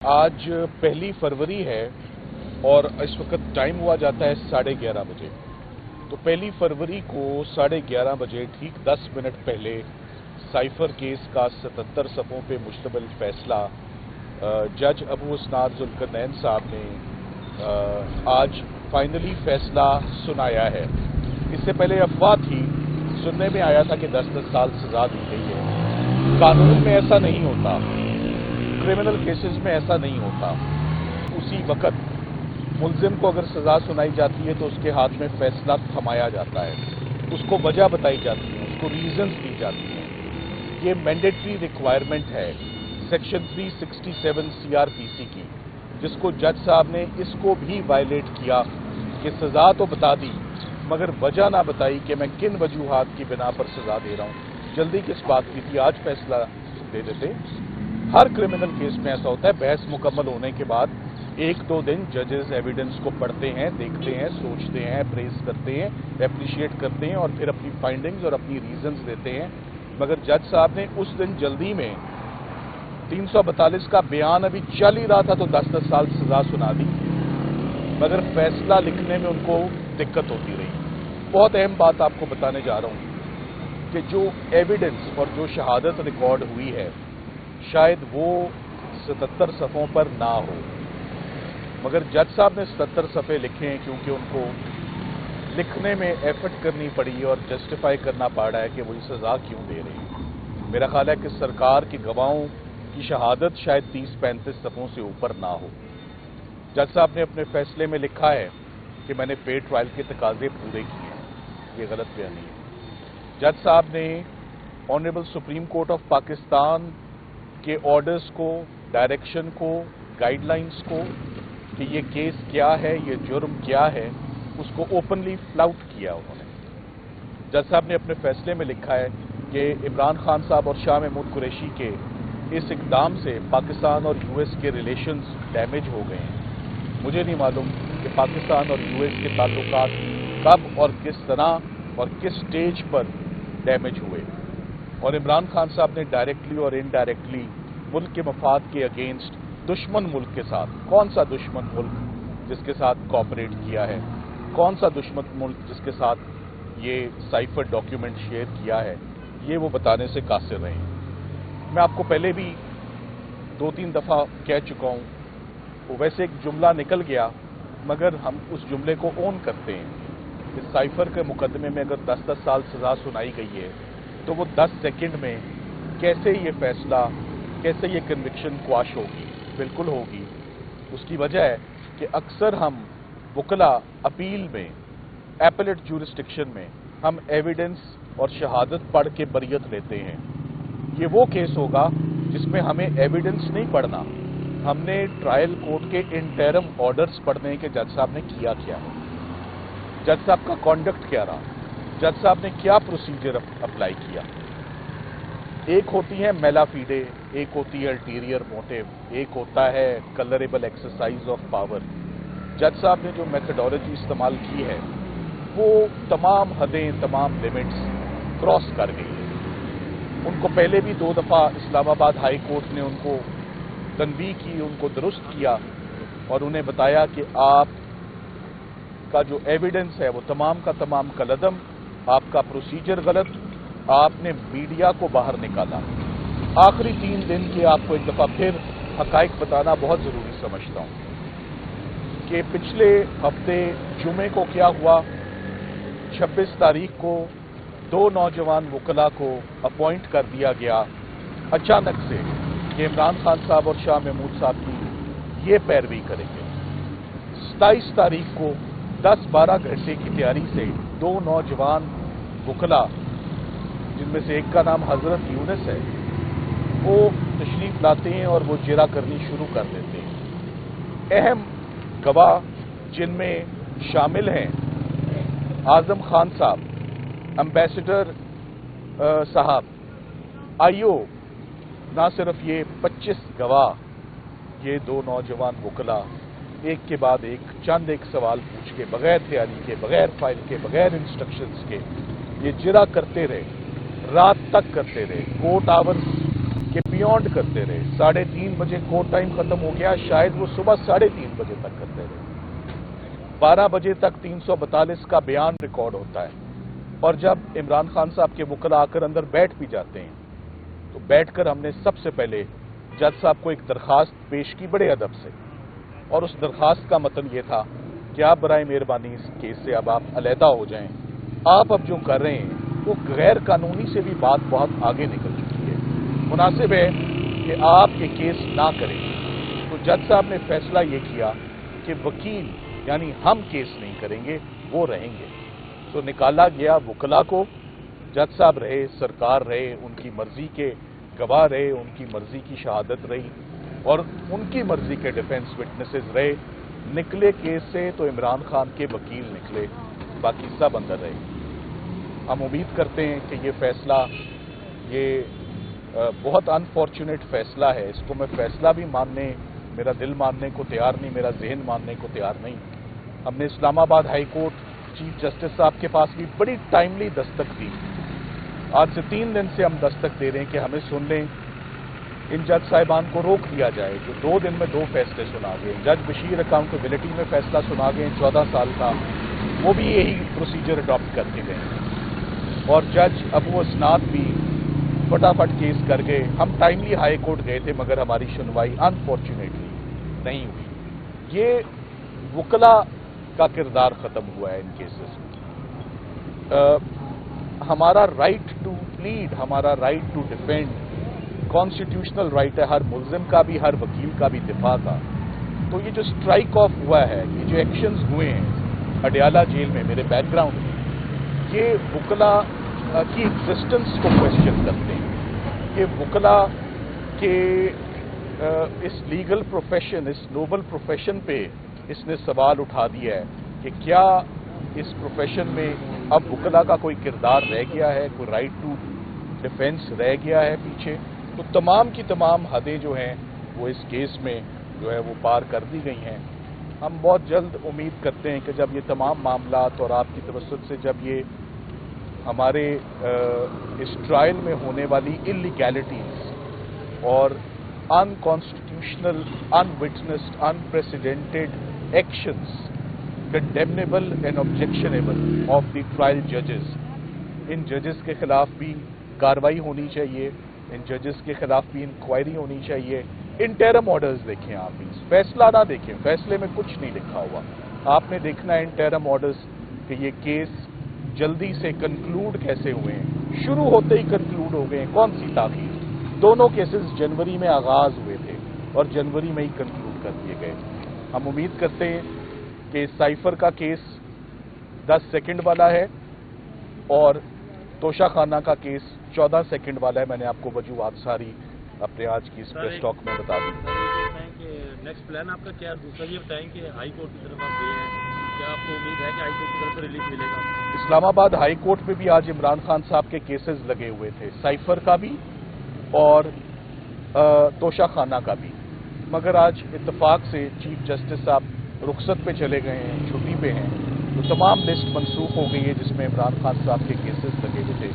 आज 1 फरवरी है और इस वक्त टाइम हुआ जाता है 11:30 बजे। तो 1 फरवरी को 11:30 बजे ठीक 10 मिनट पहले साइफर केस का 77 सफ़ों पे मुश्तमिल फैसला जज अबू इसनाद जुल्करनैन साहब ने आज फाइनली फैसला सुनाया है। इससे पहले अफवाह थी, सुनने में आया था कि 10-10 साल सजा दी गई है। कानून में ऐसा नहीं होता, क्रिमिनल केसेस में ऐसा नहीं होता। उसी वक्त मुल्जिम को अगर सजा सुनाई जाती है तो उसके हाथ में फैसला थमाया जाता है, उसको वजह बताई जाती है, उसको रीजंस दी जाती हैं। ये मैंडेटरी रिक्वायरमेंट है सेक्शन 367 सीआरपीसी की, जिसको जज साहब ने इसको भी वायलेट किया कि सजा तो बता दी मगर वजह ना बताई कि मैं किन वजूहात की बिना पर सजा दे रहा हूं। जल्दी किस बात की थी, आज फैसला दे देते। हर क्रिमिनल केस में ऐसा होता है, बहस मुकम्मल होने के बाद 1-2 दिन जजेस एविडेंस को पढ़ते हैं, देखते हैं, सोचते हैं, प्रेस करते हैं, एप्रिशिएट करते हैं और फिर अपनी फाइंडिंग्स और अपनी रीजंस देते हैं। मगर जज साहब ने उस दिन जल्दी में 342 का बयान अभी चल ही रहा था तो 10-10 साल सजा सुना दी, मगर फैसला लिखने में उनको दिक्कत होती रही। बहुत अहम बात आपको बताने जा रहा हूं कि जो एविडेंस और जो शहादत रिकॉर्ड हुई है शायद वो 77 सफ़ों पर ना हो, मगर जज साहब ने 77 सफ़े लिखे हैं क्योंकि उनको लिखने में एफर्ट करनी पड़ी और जस्टिफाई करना पड़ रहा है कि वो ये सज़ा क्यों दे रही है। मेरा ख्याल है कि सरकार की गवाहों की शहादत शायद 30-35 सफ़ों से ऊपर ना हो। जज साहब ने अपने फैसले में लिखा है कि मैंने फेयर ट्रायल के तकाजे पूरे किए हैं। ये गलत बयानी है। जज साहब ने honourable supreme court of Pakistan के ऑर्डर्स को, डायरेक्शन को, गाइडलाइंस को कि ये केस क्या है, ये जुर्म क्या है, उसको ओपनली फ्लाउट किया उन्होंने। जज साहब ने अपने फैसले में लिखा है कि इमरान खान साहब और शाह महमूद कुरैशी के इस इकदाम से पाकिस्तान और यूएस के रिलेशंस डैमेज हो गए हैं। मुझे नहीं मालूम कि पाकिस्तान और यूएस के ताल्लुकात कब और किस तरह और किस स्टेज पर डैमेज हुए, और इमरान खान साहब ने डायरेक्टली और इनडायरेक्टली मुल्क के मफाद के अगेंस्ट दुश्मन मुल्क के साथ, कौन सा दुश्मन मुल्क जिसके साथ कॉपरेट किया है, कौन सा दुश्मन मुल्क जिसके साथ ये साइफर डॉक्यूमेंट शेयर किया है, ये वो बताने से कासिर रहे हैं। मैं आपको पहले भी 2-3 दफ़ा कह चुका हूँ, वो वैसे एक जुमला निकल गया मगर हम उस जुमले को ओन करते हैं कि साइफर के मुकदमे में अगर 10-10 साल सजा सुनाई गई है तो वो 10 सेकंड में कैसे ये फैसला, कैसे ये कन्विक्शन क्वाश होगी? बिल्कुल होगी। उसकी वजह है कि अक्सर हम वकला अपील में, एपेलेट ज्यूरिस्डिक्शन में हम एविडेंस और शहादत पढ़ के बरियत लेते हैं। ये वो केस होगा जिसमें हमें एविडेंस नहीं पढ़ना, हमने ट्रायल कोर्ट के इंटरम ऑर्डर्स पढ़ने के जज साहब ने किया क्या है, जज साहब का कॉन्डक्ट क्या रहा, जज साहब ने क्या प्रोसीजर अप्लाई किया। एक होती है मेला फीडे, एक होती है अल्टीरियर मोटिव, एक होता है कलरेबल एक्सरसाइज ऑफ पावर। जज साहब ने जो मेथडोलॉजी इस्तेमाल की है वो तमाम हदें, तमाम लिमिट्स क्रॉस कर गई है। उनको पहले भी 2 दफ़ा इस्लामाबाद हाई कोर्ट ने उनको तनबीह की, उनको दुरुस्त किया और उन्हें बताया कि आप का जो एविडेंस है वो तमाम का तमाम कलदम, आपका प्रोसीजर गलत, आपने मीडिया को बाहर निकाला। आखिरी 3 दिन के आपको एक दफ़ा फिर हकाइक बताना बहुत ज़रूरी समझता हूं कि पिछले हफ्ते जुमे को क्या हुआ। 26 तारीख को 2 नौजवान वकला को अपॉइंट कर दिया गया अचानक से कि इमरान खान साहब और शाह महमूद साहब की ये पैरवी करेंगे। 27 तारीख को 10-12 घंटे की तैयारी से 2 नौजवान वकला, जिनमें से एक का नाम हजरत यूनुस है, वो तशरीफ लाते हैं और वो जिरा करनी शुरू कर देते हैं। अहम गवाह जिनमें शामिल हैं आजम खान साहब, एम्बेसडर साहब, आईओ, ना सिर्फ ये 25 गवाह, ये 2 नौजवान वकला एक के बाद एक सवाल पूछ के, बगैर तैयारी के, बगैर फाइल के, बगैर इंस्ट्रक्शंस के ये जिरा करते रहे, रात तक करते रहे। कोर्ट आवर्स कि बियॉन्ड करते रहे। 3:30 बजे कोर्ट टाइम खत्म हो गया, शायद वो सुबह 3:30 बजे तक करते रहे। 12 बजे तक 342 का बयान रिकॉर्ड होता है, और जब इमरान खान साहब के वकला आकर अंदर बैठ भी जाते हैं तो बैठकर हमने सबसे पहले जज साहब को एक दरखास्त पेश की बड़े अदब से, और उस दरखास्त का मतलब ये था कि आप बराए मेहरबानी इस केस से अब आप अलहदा हो जाएं। आप अब जो कर रहे हैं वो गैर कानूनी से भी बात बहुत आगे निकल चुकी है, मुनासिब है कि आप ये केस ना करें। तो जज साहब ने फैसला ये किया कि वकील यानी हम केस नहीं करेंगे, वो रहेंगे। तो निकाला गया वकला को, जज साहब रहे, सरकार रहे, उनकी मर्जी के गवाह रहे, उनकी मर्जी की शहादत रही और उनकी मर्जी के डिफेंस विटनेसेस रहे। निकले केस से तो इमरान खान के वकील निकले, बाकी सब अंदर रहे। हम उम्मीद करते हैं कि ये फैसला ये बहुत अनफॉर्चुनेट फैसला है। इसको मैं फैसला भी मानने, मेरा दिल मानने को तैयार नहीं, मेरा जहन मानने को तैयार नहीं। हमने Islamabad high court chief justice साहब के पास भी बड़ी टाइमली दस्तक दी। आज से 3 दिन से हम दस्तक दे रहे हैं कि हमें सुन लें, इन जज साहिबान को रोक दिया जाए। जो 2 दिन में 2 फैसले सुना गए। जज बशीर अकाउंटेबिलिटी में फैसला सुना गए 14 साल का, वो भी यही प्रोसीजर अडॉप्ट करके गए, और जज अबू असनाद भी फटाफट केस कर गए। हम टाइमली हाई कोर्ट गए थे मगर हमारी सुनवाई अनफॉर्चुनेटली नहीं हुई। ये वकला का किरदार खत्म हुआ है इन केसेस में। हमारा राइट टू प्लीड, हमारा right to defend constitutional right है हर मुल्जिम का भी, हर वकील का भी दिफा का। तो ये जो स्ट्राइक ऑफ हुआ है, ये जो एक्शंस हुए हैं अडयाला जेल में मेरे बैकग्राउंड में, ये वकला की एग्जिस्टेंस को क्वेश्चन करते हैं। ये वकला के इस लीगल प्रोफेशन, इस नोबल प्रोफेशन पे इसने सवाल उठा दिया है कि क्या इस प्रोफेशन में अब वकला का कोई किरदार रह गया है, कोई राइट टू डिफेंस रह गया है पीछे। तो तमाम की तमाम हदें जो हैं वो इस केस में जो है वो पार कर दी गई हैं। हम बहुत जल्द उम्मीद करते हैं कि जब ये तमाम मामलात और आपकी तवज्जुह से जब ये हमारे इस ट्रायल में होने वाली इलीगैलिटीज और unconstitutional, अनविटनेस्ड, unprecedented actions condemnable and objectionable of the trial जजेस, इन जजेस के खिलाफ भी कार्रवाई होनी चाहिए, इन जजेस के खिलाफ भी इंक्वायरी होनी चाहिए। इंटरम ऑर्डर्स देखें आप, फैसला ना देखें, फैसले में कुछ नहीं लिखा हुआ। आपने देखना है इंटरम ऑर्डर्स कि ये केस जल्दी से कंक्लूड कैसे हुए हैं, शुरू होते ही कंक्लूड हो गए हैं, कौन सी ताखीर। दोनों केसेस जनवरी में आगाज हुए थे और जनवरी में ही कंक्लूड कर दिए गए। हम उम्मीद करते हैं कि साइफर का केस 10 सेकंड वाला है और तोशा खाना का केस 14 सेकंड वाला है। मैंने आपको वजूहात सारी अपने आज की इस प्रेस टॉक में बता दी। नेक्स्ट प्लान आपका क्या? दूसरा ये बताएं कि हाई कोर्ट की तरफ आप गए हैं, क्या आपको उम्मीद है कि हाई कोर्ट की तरफ से रिलीफ मिलेगा? इस्लामाबाद हाई कोर्ट में भी आज इमरान खान साहब के केसेस लगे हुए थे, साइफर का भी और तोशा खाना का भी, मगर आज इत्तेफाक से चीफ जस्टिस साहब रुखसत पे चले गए हैं, छुट्टी पे हैं, तो तमाम लिस्ट मनसूख हो गई है जिसमें इमरान खान साहब के केसेस लगे हुए थे।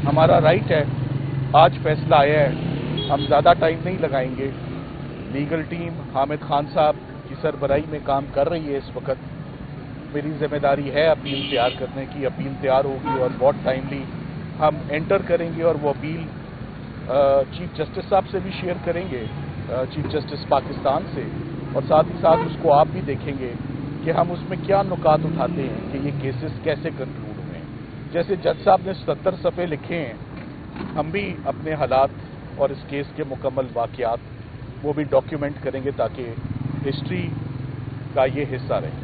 हमारा राइट है, आज फैसला आया है, हम ज़्यादा टाइम नहीं लगाएंगे। लीगल टीम हामिद खान साहब की सरबराही में काम कर रही है इस वक्त। मेरी जिम्मेदारी है अपील तैयार करने की, अपील तैयार होगी और बहुत टाइमली हम एंटर करेंगे और वो अपील चीफ जस्टिस साहब से भी शेयर करेंगे, चीफ जस्टिस पाकिस्तान से, और साथ ही साथ उसको आप भी देखेंगे कि हम उसमें क्या नुकात उठाते हैं कि ये केसेस कैसे कंक्लूड हुए हैं। जैसे जज साहब ने 77 सफ़े लिखे हैं, हम भी अपने हालात और इस केस के मुकम्मल वाक़यात वो भी डॉक्यूमेंट करेंगे ताकि हिस्ट्री का ये हिस्सा रहे।